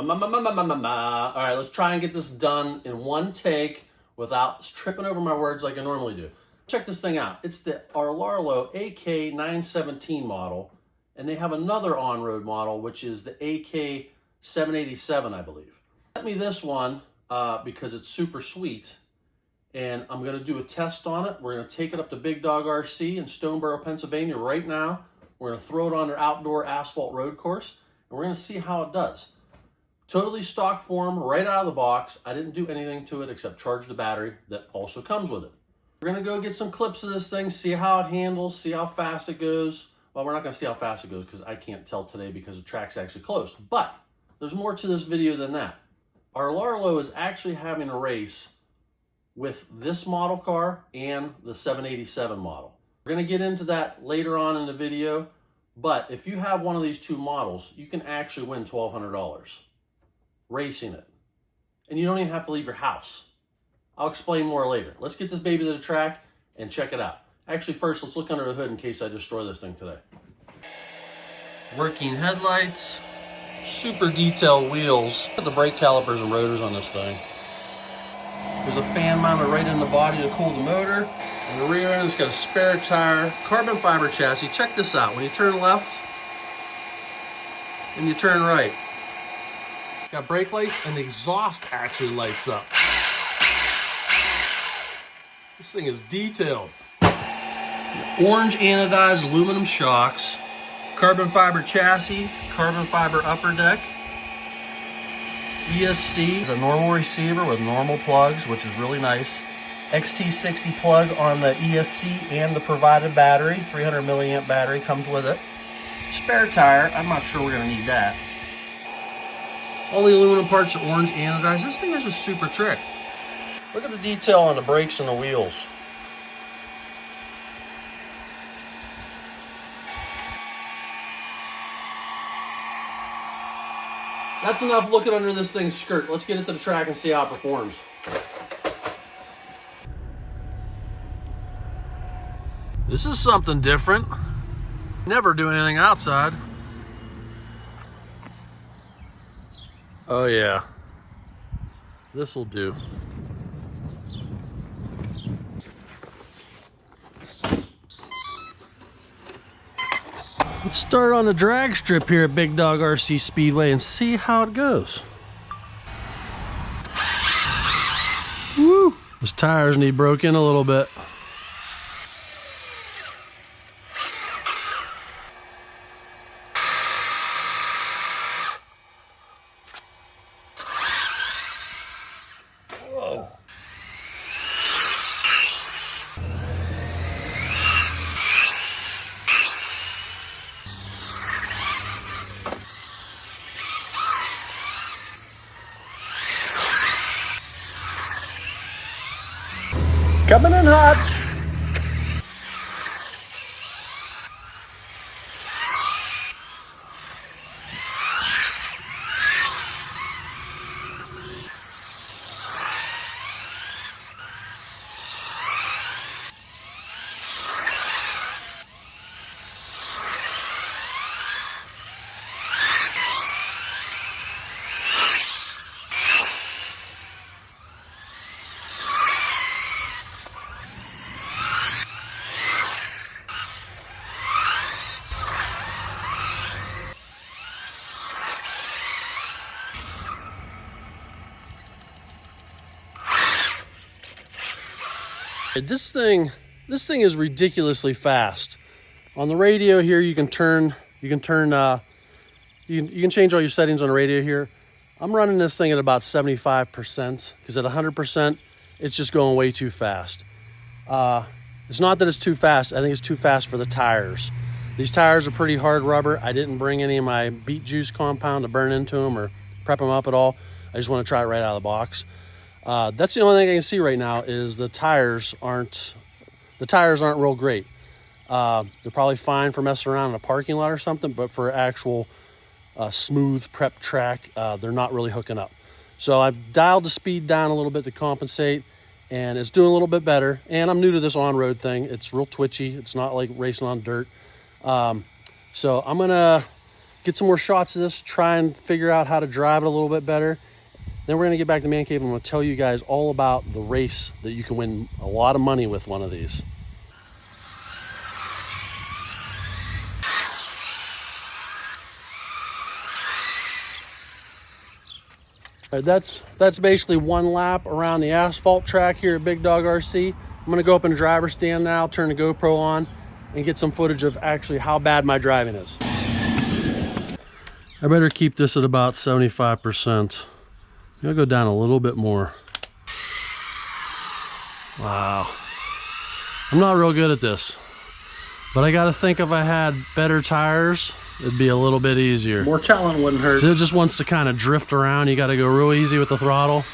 All right, let's try and get this done in one take without tripping over my words like I normally do. Check this thing out. It's the Rlaarlo AK917 model, and they have another on-road model, which is the AK787, I believe. Sent me this one because it's super sweet, and I'm gonna do a test on it. We're gonna take it up to Big Dog RC in Stoneboro, Pennsylvania right now. We're gonna throw it on their outdoor asphalt road course, and we're gonna see how it does. Totally stock form, right out of the box. I didn't do anything to it except charge the battery that also comes with it. We're gonna go get some clips of this thing, see how it handles, see how fast it goes. Well, we're not gonna see how fast it goes because I can't tell today because the track's actually closed. But there's more to this video than that. Our Rlaarlo is actually having a race with this model car and the 787 model. We're gonna get into that later on in the video, but if you have one of these two models, you can actually win $1,200 racing it. And you don't even have to leave your house. I'll explain more later. Let's get this baby to the track and check it out. Actually, first, let's look under the hood in case I destroy this thing today. Working headlights, super detailed wheels. Look at the brake calipers and rotors on this thing. There's a fan mounted right in the body to cool the motor. And the rear end, it's got a spare tire, carbon fiber chassis. Check this out. When you turn left and you turn right, got brake lights, and the exhaust actually lights up. This thing is detailed. Orange anodized aluminum shocks, carbon fiber chassis, carbon fiber upper deck. ESC is a normal receiver with normal plugs, which is really nice. XT60 plug on the ESC and the provided battery, 300 milliamp battery comes with it. Spare tire, I'm not sure we're gonna need that. All the aluminum parts are orange anodized. This thing is a super trick. Look at the detail on the brakes and the wheels. That's enough looking under this thing's skirt. Let's get it to the track and see how it performs. This is something different. Never do anything outside. Oh yeah, this'll do. Let's start on the drag strip here at Big Dog RC Speedway and see how it goes. Woo! Those tires need broke in a little bit. Coming in hot. This thing is ridiculously fast. On the radio here, you can change all your settings on the radio here. I'm running this thing at about 75% because at 100%, it's just going way too fast. It's not that it's too fast. I think it's too fast for the tires. These tires are pretty hard rubber. I didn't bring any of my beet juice compound to burn into them or prep them up at all. I just want to try it right out of the box. That's the only thing I can see right now is the tires aren't real great. They're probably fine for messing around in a parking lot or something, but for actual smooth prep track, they're not really hooking up. So I've dialed the speed down a little bit to compensate, and it's doing a little bit better. And I'm new to this on-road thing. It's real twitchy. It's not like racing on dirt. So I'm gonna get some more shots of this, try and figure out how to drive it a little bit better. Then we're gonna get back to Man Cave and I'm gonna tell you guys all about the race that you can win a lot of money with one of these. All right, that's basically one lap around the asphalt track here at Big Dog RC. I'm gonna go up in the driver's stand now, turn the GoPro on, and get some footage of actually how bad my driving is. I better keep this at about 75%. I'll go down a little bit more. Wow. I'm not real good at this, but I gotta think if I had better tires, it'd be a little bit easier. More talent wouldn't hurt. So it just wants to kind of drift around. You got to go real easy with the throttle.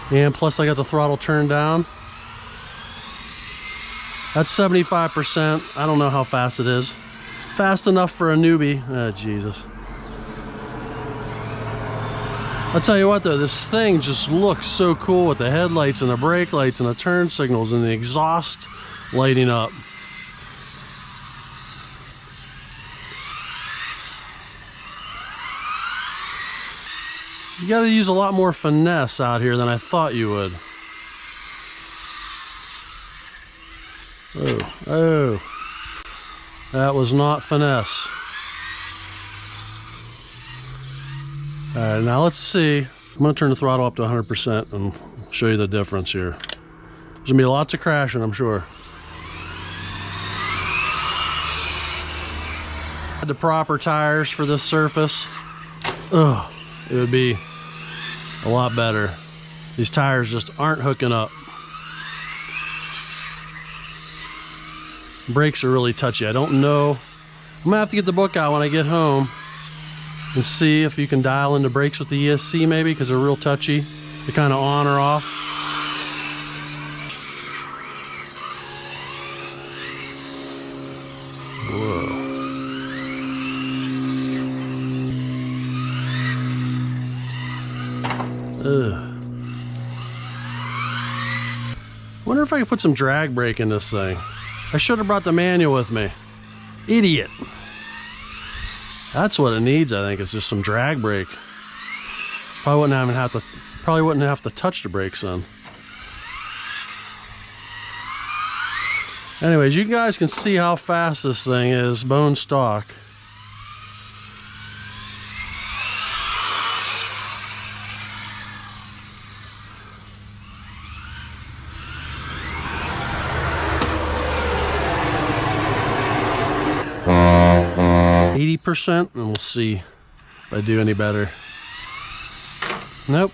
And plus I got the throttle turned down. That's 75%. I don't know how fast it is. Fast enough for a newbie. Oh, Jesus. I'll tell you what though, this thing just looks so cool with the headlights and the brake lights and the turn signals and the exhaust lighting up. You got to use a lot more finesse out here than I thought you would. Oh, that was not finesse. All right, now let's see. I'm going to turn the throttle up to 100% and show you the difference here. There's going to be lots of crashing, I'm sure. The proper tires for this surface. Ugh, it would be a lot better. These tires just aren't hooking up. Brakes are really touchy. I don't know. I'm gonna have to get the book out when I get home and see if you can dial in the brakes with the ESC maybe, because they're real touchy. They're kind of on or off. Whoa. Ugh. Wonder if I could put some drag brake in this thing. I should have brought the manual with me. Idiot. That's what it needs, I think. It's just some drag brake. Probably wouldn't have to touch the brakes on. Anyways, you guys can see how fast this thing is, bone stock. %, and we'll see if I do any better. Nope.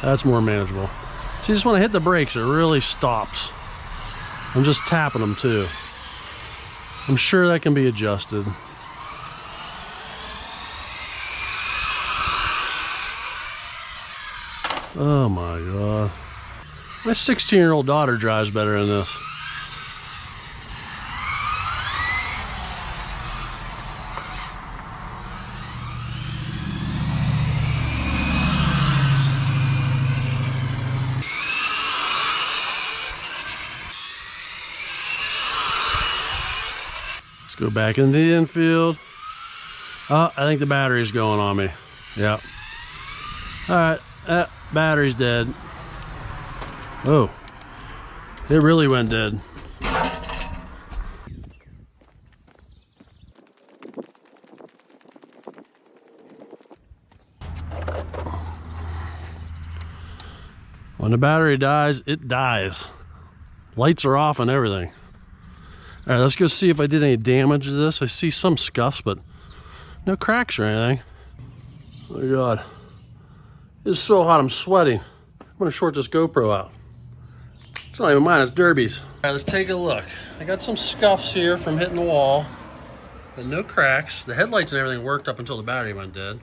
That's more manageable. See, just when I hit the brakes, it really stops. I'm just tapping them too. I'm sure that can be adjusted. Oh my God. My 16-year-old daughter drives better than this. Go back into the infield. Oh, I think the battery's going on me. Yep. All right, battery's dead. Oh, it really went dead. When the battery dies, it dies. Lights are off and everything. All right, let's go see if I did any damage to this. I see some scuffs, but no cracks or anything. Oh my God. It's so hot, I'm sweating. I'm gonna short this GoPro out. It's not even mine, it's Derby's. All right, let's take a look. I got some scuffs here from hitting the wall, but no cracks. The headlights and everything worked up until the battery went dead.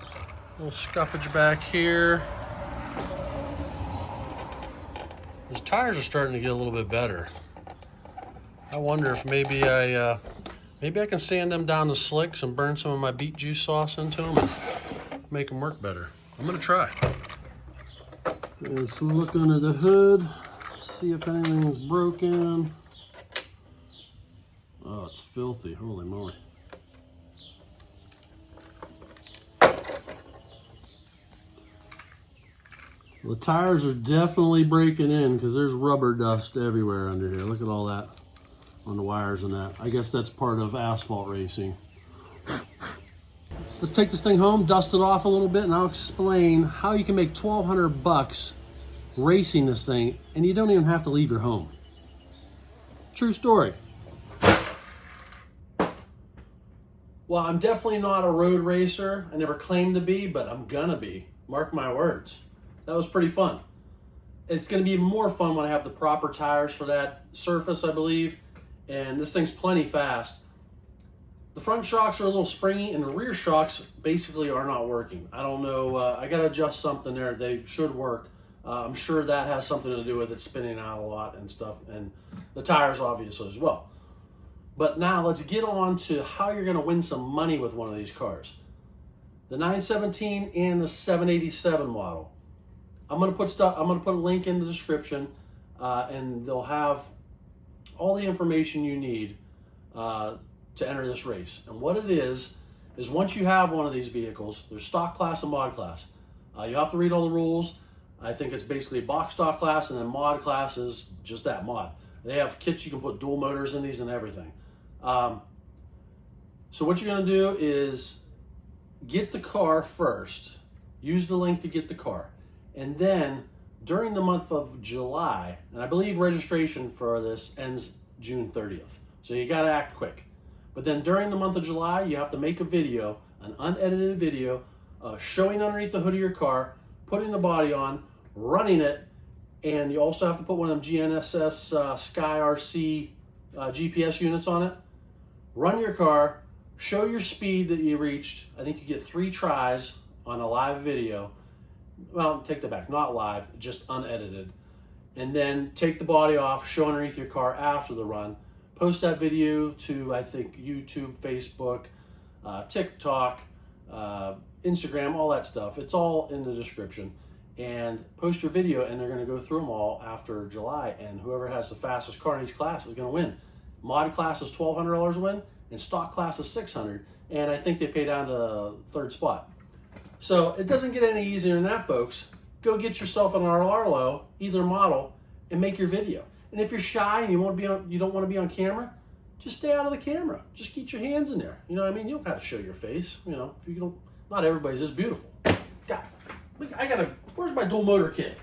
A little scuffage back here. These tires are starting to get a little bit better. I wonder if maybe I can sand them down to slicks and burn some of my beet juice sauce into them and make them work better. I'm gonna try. Let's look under the hood, see if anything's broken. filthy. Holy moly. The tires are definitely breaking in because there's rubber dust everywhere under here. Look at all that on the wires and that. I guess that's part of asphalt racing. Let's take this thing home, dust it off a little bit, and I'll explain how you can make $1,200 racing this thing and you don't even have to leave your home. True story. Well, I'm definitely not a road racer. I never claimed to be, but I'm gonna be. Mark my words. That was pretty fun. It's gonna be even more fun when I have the proper tires for that surface, I believe. And this thing's plenty fast. The front shocks are a little springy and the rear shocks basically are not working. I don't know, I gotta adjust something there. They should work. I'm sure that has something to do with it spinning out a lot and stuff, and the tires obviously as well. But now let's get on to how you're gonna win some money with one of these cars. The 917 and the 787 model. I'm gonna put a link in the description, and they'll have all the information you need to enter this race. And what it is once you have one of these vehicles, there's stock class and mod class. You have to read all the rules. I think it's basically box stock class, and then mod class is just that, mod. They have kits you can put dual motors in these and everything. So what you're gonna do is get the car first. Use the link to get the car. And then during the month of July, and I believe registration for this ends June 30th. So you gotta act quick. But then during the month of July, you have to make a video, an unedited video, showing underneath the hood of your car, putting the body on, running it, and you also have to put one of them GNSS Sky RC GPS units on it. Run your car, show your speed that you reached. I think you get 3 tries on a live video. Well, take that back, not live, just unedited. And then take the body off, show underneath your car after the run. Post that video to, I think, YouTube, Facebook, TikTok, Instagram, all that stuff. It's all in the description. And post your video, and they're gonna go through them all after July, and whoever has the fastest car in each class is gonna win. Mod class is $1,200 a win, and stock class is $600, and I think they pay down to 3rd spot. So it doesn't get any easier than that, folks. Go get yourself an Rlaarlo, either model, and make your video. And if you're shy and you don't want to be on camera, just stay out of the camera. Just keep your hands in there. You know what I mean? You don't have to show your face. You know, if you don't. Not everybody's this beautiful. God, where's my dual motor kit?